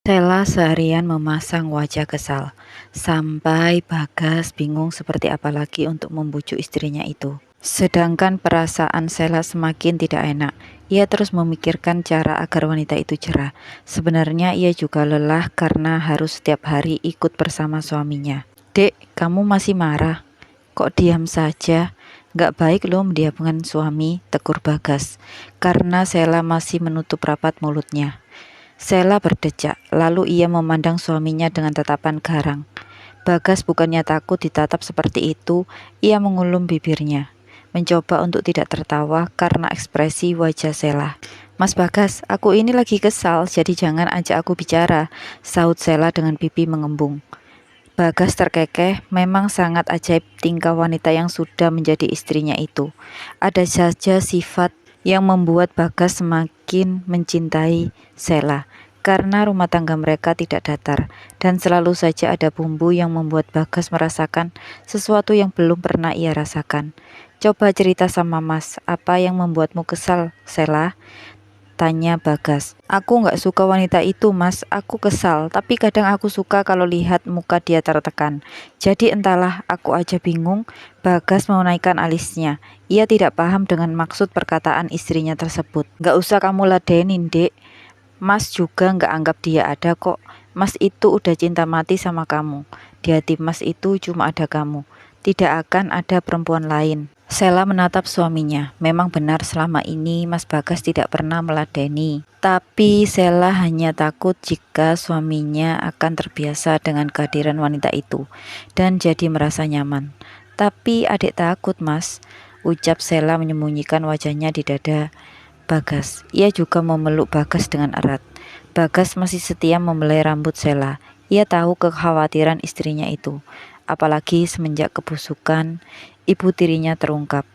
Sela seharian memasang wajah kesal, sampai Bagas bingung seperti apa lagi untuk membujuk istrinya itu. Sedangkan perasaan Sela semakin tidak enak. Ia terus memikirkan cara agar wanita itu cerah. Sebenarnya ia juga lelah karena harus setiap hari ikut bersama suaminya. Dek, kamu masih marah? Kok diam saja? Gak baik loh mendiamkan suami, tegur Bagas, karena Sela masih menutup rapat mulutnya. Sela berdecak, lalu ia memandang suaminya dengan tatapan garang. Bagas bukannya takut ditatap seperti itu, ia mengulum bibirnya, mencoba untuk tidak tertawa karena ekspresi wajah Sela. Mas Bagas, aku ini lagi kesal, jadi jangan ajak aku bicara, sahut Sela dengan pipi mengembung. Bagas terkekeh, memang sangat ajaib tingkah wanita yang sudah menjadi istrinya itu. Ada saja sifat yang membuat Bagas semakin mencintai Sela, karena rumah tangga mereka tidak datar, dan selalu saja ada bumbu yang membuat Bagas merasakan sesuatu yang belum pernah ia rasakan. Coba cerita sama Mas, apa yang membuatmu kesal, Sela? Tanya Bagas. Aku nggak suka wanita itu, Mas. Aku kesal, tapi kadang aku suka kalau lihat muka dia tertekan. Jadi entahlah, aku aja bingung. Bagas menaikkan alisnya. Ia tidak paham dengan maksud perkataan istrinya tersebut. Nggak usah kamu ladenin, Dek. Mas juga nggak anggap dia ada kok. Mas itu udah cinta mati sama kamu. Di hati Mas itu cuma ada kamu. Tidak akan ada perempuan lain. Sela menatap suaminya. Memang benar selama ini Mas Bagas tidak pernah meladeni. Tapi Sela hanya takut jika suaminya akan terbiasa dengan kehadiran wanita itu dan jadi merasa nyaman. Tapi adik takut, Mas, ucap Sela menyembunyikan wajahnya di dada Bagas. Ia juga memeluk Bagas dengan erat. Bagas masih setia membelai rambut Sela. Ia tahu kekhawatiran istrinya itu, apalagi semenjak kebusukan ibu tirinya terungkap.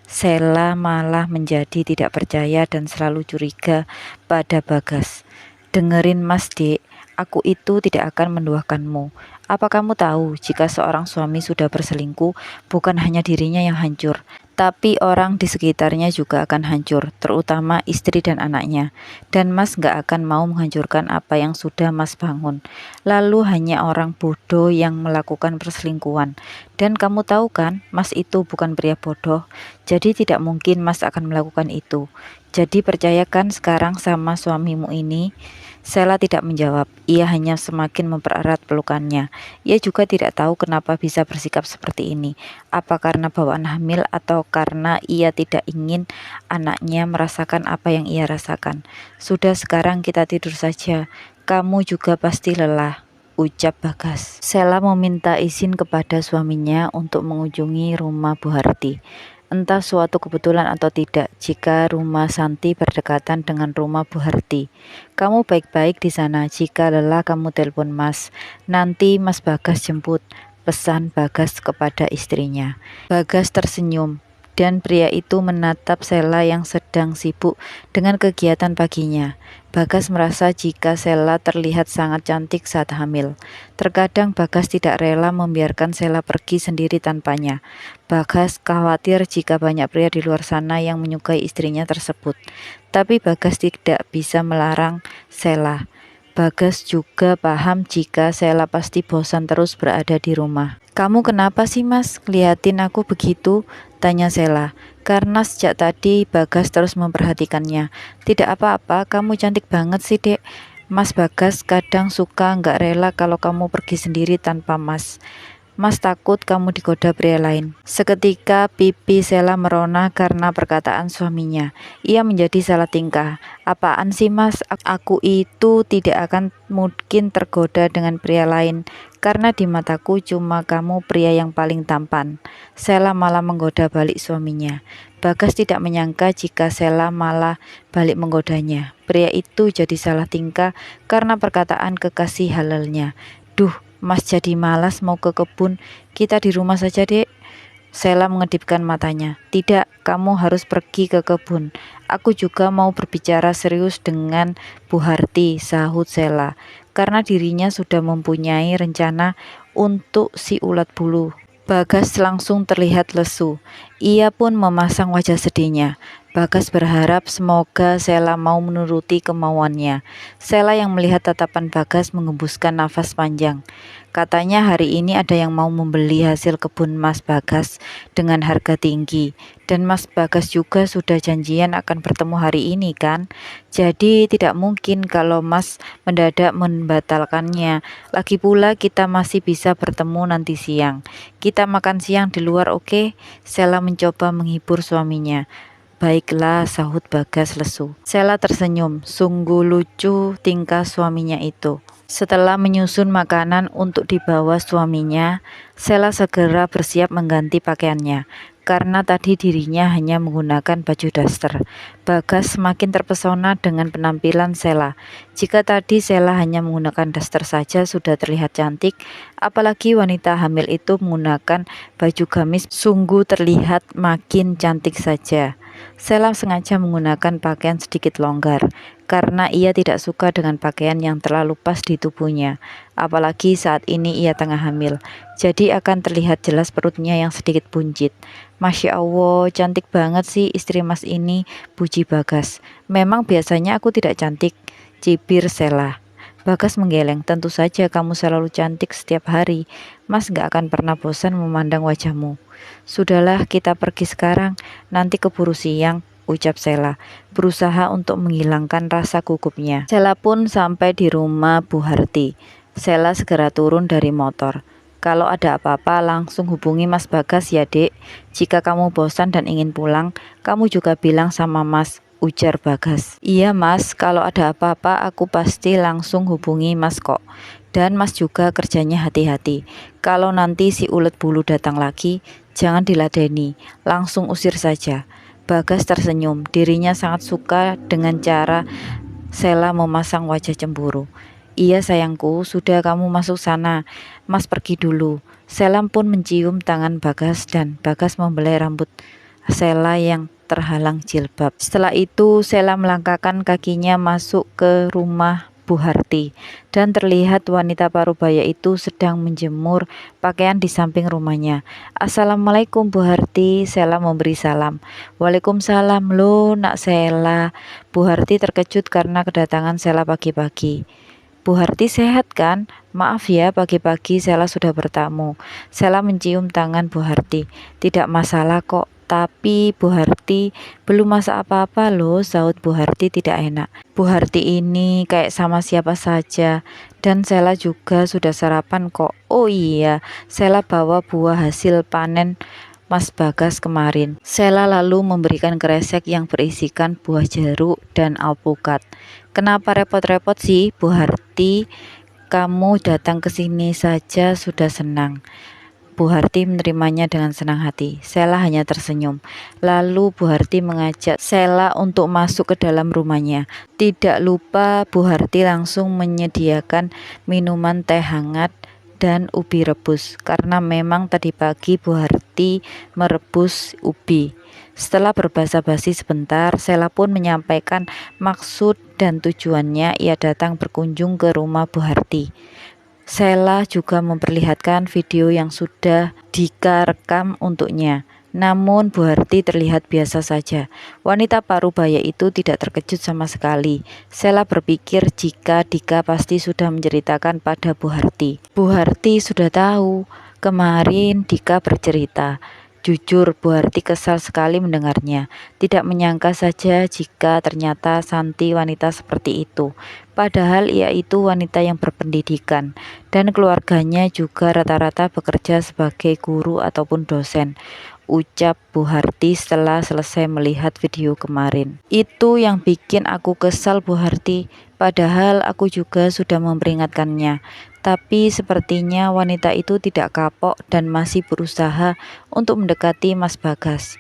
Sela malah menjadi tidak percaya dan selalu curiga pada Bagas. Dengerin Mas Dek, aku itu tidak akan menduakanmu. Apa kamu tahu jika seorang suami sudah berselingkuh, bukan hanya dirinya yang hancur, tapi orang di sekitarnya juga akan hancur, terutama istri dan anaknya. Dan Mas gak akan mau menghancurkan apa yang sudah Mas bangun. Lalu hanya orang bodoh yang melakukan perselingkuhan. Dan kamu tahu kan, Mas itu bukan pria bodoh, jadi tidak mungkin Mas akan melakukan itu. Jadi percayakan sekarang sama suamimu ini. Sela tidak menjawab, ia hanya semakin mempererat pelukannya. Ia juga tidak tahu kenapa bisa bersikap seperti ini. Apa karena bawaan hamil atau karena ia tidak ingin anaknya merasakan apa yang ia rasakan. Sudah, sekarang kita tidur saja. Kamu juga pasti lelah, ucap Bagas. Sela meminta izin kepada suaminya untuk mengunjungi rumah Bu Harti. Entah suatu kebetulan atau tidak, jika rumah Santi berdekatan dengan rumah Bu Harti. Kamu baik-baik di sana, jika lelah kamu telepon Mas. Nanti Mas Bagas jemput, pesan Bagas kepada istrinya. Bagas tersenyum, dan pria itu menatap Sela yang sedang sibuk dengan kegiatan paginya. Bagas merasa jika Sela terlihat sangat cantik saat hamil. Terkadang Bagas tidak rela membiarkan Sela pergi sendiri tanpanya. Bagas khawatir jika banyak pria di luar sana yang menyukai istrinya tersebut. Tapi Bagas tidak bisa melarang Sela. Bagas juga paham jika Sela pasti bosan terus berada di rumah. Kamu kenapa sih, Mas? Lihatin aku begitu, tanya Sela. Karena sejak tadi Bagas terus memperhatikannya. Tidak apa-apa, kamu cantik banget sih, Dek. Mas Bagas kadang suka nggak rela kalau kamu pergi sendiri tanpa Mas. Mas takut kamu digoda pria lain. Seketika pipi Sela merona karena perkataan suaminya. Ia menjadi salah tingkah. Apaan sih, Mas? Aku itu tidak akan mungkin tergoda dengan pria lain, karena di mataku cuma kamu pria yang paling tampan. Sela malah menggoda balik suaminya. Bagas tidak menyangka jika Sela malah balik menggodanya. Pria itu jadi salah tingkah karena perkataan kekasih halalnya. Duh, Mas jadi malas mau ke kebun, kita di rumah saja, Dek. Sela mengedipkan matanya. Tidak, kamu harus pergi ke kebun. Aku juga mau berbicara serius dengan Bu Harti, sahut Sela, karena dirinya sudah mempunyai rencana untuk si ulat bulu. Bagas langsung terlihat lesu. Ia pun memasang wajah sedihnya. Bagas berharap semoga Sela mau menuruti kemauannya. Sela yang melihat tatapan Bagas mengembuskan nafas panjang. Katanya hari ini ada yang mau membeli hasil kebun Mas Bagas dengan harga tinggi. Dan Mas Bagas juga sudah janjian akan bertemu hari ini kan? Jadi tidak mungkin kalau Mas mendadak membatalkannya. Lagi pula kita masih bisa bertemu nanti siang. Kita makan siang di luar, oke? Sela mencoba menghibur suaminya. Baiklah, sahut Bagas lesu. Sela tersenyum, sungguh lucu tingkah suaminya itu. Setelah menyusun makanan untuk dibawa suaminya, Sela segera bersiap mengganti pakaiannya. Karena tadi dirinya hanya menggunakan baju daster. Bagas semakin terpesona dengan penampilan Sela. Jika tadi Sela hanya menggunakan daster saja sudah terlihat cantik, apalagi wanita hamil itu menggunakan baju gamis sungguh terlihat makin cantik saja. Sela sengaja menggunakan pakaian sedikit longgar karena ia tidak suka dengan pakaian yang terlalu pas di tubuhnya, apalagi saat ini ia tengah hamil, jadi akan terlihat jelas perutnya yang sedikit buncit. Masya Allah, cantik banget sih istri Mas ini, puji Bagas. Memang biasanya aku tidak cantik, cibir Sela. Bagas menggeleng, tentu saja kamu selalu cantik setiap hari. Mas gak akan pernah bosan memandang wajahmu. Sudahlah, kita pergi sekarang, nanti keburu siang, ucap Sela, berusaha untuk menghilangkan rasa gugupnya. Sela pun sampai di rumah Bu Harti. Sela segera turun dari motor. Kalau ada apa-apa langsung hubungi Mas Bagas ya dek. Jika kamu bosan dan ingin pulang, kamu juga bilang sama Mas, ujar Bagas. Iya Mas, kalau ada apa-apa aku pasti langsung hubungi Mas kok. Dan Mas juga kerjanya hati-hati. Kalau nanti si ulet bulu datang lagi, jangan diladeni, langsung usir saja. Bagas tersenyum, dirinya sangat suka dengan cara Sela memasang wajah cemburu. Iya sayangku, sudah kamu masuk sana, Mas pergi dulu. Sela pun mencium tangan Bagas dan Bagas membelai rambut Sela yang terhalang jilbab. Setelah itu Sela melangkahkan kakinya masuk ke rumah Bu Harti dan terlihat wanita parubaya itu sedang menjemur pakaian di samping rumahnya. Assalamualaikum Bu Harti, Sela memberi salam. Waalaikumsalam, loh nak Sela. Bu Harti terkejut karena kedatangan Sela pagi-pagi. Bu Harti sehat kan? Maaf ya pagi-pagi Sela sudah bertamu. Sela mencium tangan Bu Harti. Tidak masalah kok. Tapi Bu Harti belum masak apa-apa loh, sahut Bu Harti tidak enak. Bu Harti ini kayak sama siapa saja. Dan Sela juga sudah sarapan kok. Oh iya, Sela bawa buah hasil panen Mas Bagas kemarin. Sela lalu memberikan kresek yang berisikan buah jeruk dan alpukat. Kenapa repot-repot sih Bu Harti? Kamu datang ke sini saja sudah senang. Bu Harti menerimanya dengan senang hati. Sela hanya tersenyum. Lalu Bu Harti mengajak Sela untuk masuk ke dalam rumahnya. Tidak lupa Bu Harti langsung menyediakan minuman teh hangat dan ubi rebus karena memang tadi pagi Bu Harti merebus ubi. Setelah berbasa-basi sebentar, Sela pun menyampaikan maksud dan tujuannya ia datang berkunjung ke rumah Bu Harti. Sela juga memperlihatkan video yang sudah Dika rekam untuknya. Namun Bu Harti terlihat biasa saja. Wanita parubaya itu tidak terkejut sama sekali. Sela berpikir jika Dika pasti sudah menceritakan pada Bu Harti. Bu Harti sudah tahu. Kemarin Dika bercerita. Jujur, Bu Harti kesal sekali mendengarnya. Tidak menyangka saja jika ternyata Santi wanita seperti itu. Padahal ia itu wanita yang berpendidikan dan keluarganya juga rata-rata bekerja sebagai guru ataupun dosen, ucap Bu Harti setelah selesai melihat video kemarin. Itu yang bikin aku kesal Bu Harti, padahal aku juga sudah memperingatkannya. Tapi sepertinya wanita itu tidak kapok dan masih berusaha untuk mendekati Mas Bagas.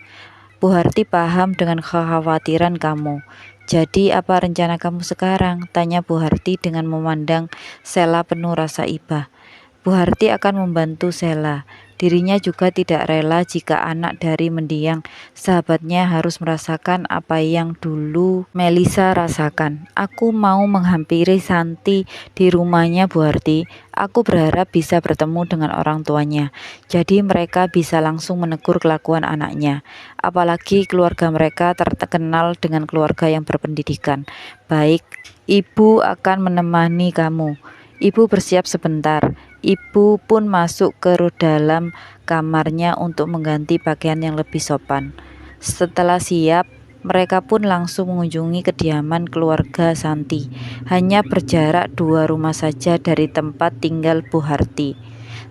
Bu Harti paham dengan kekhawatiran kamu. Jadi apa rencana kamu sekarang? Tanya Bu Harti dengan memandang Sela penuh rasa iba. Bu Harti akan membantu Sela. Dirinya juga tidak rela jika anak dari mendiang sahabatnya harus merasakan apa yang dulu Melisa rasakan. Aku mau menghampiri Santi di rumahnya Bu Harti. Aku berharap bisa bertemu dengan orang tuanya. Jadi mereka bisa langsung menegur kelakuan anaknya. Apalagi keluarga mereka terkenal dengan keluarga yang berpendidikan. Baik, ibu akan menemani kamu. Ibu bersiap sebentar. Ibu pun masuk ke dalam kamarnya untuk mengganti pakaian yang lebih sopan. Setelah siap, mereka pun langsung mengunjungi kediaman keluarga Santi. Hanya berjarak 2 rumah saja dari tempat tinggal Bu Harti.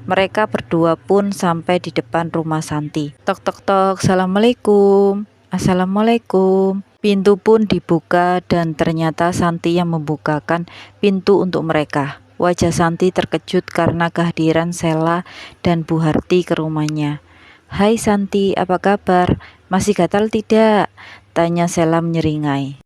Mereka berdua pun sampai di depan rumah Santi. Tok tok tok, Assalamualaikum. Assalamualaikum. Pintu pun dibuka dan ternyata Santi yang membukakan pintu untuk mereka. Wajah Santi terkejut karena kehadiran Sela dan Bu Harti ke rumahnya. "Hai Santi, apa kabar? Masih gatal tidak?" tanya Sela menyeringai.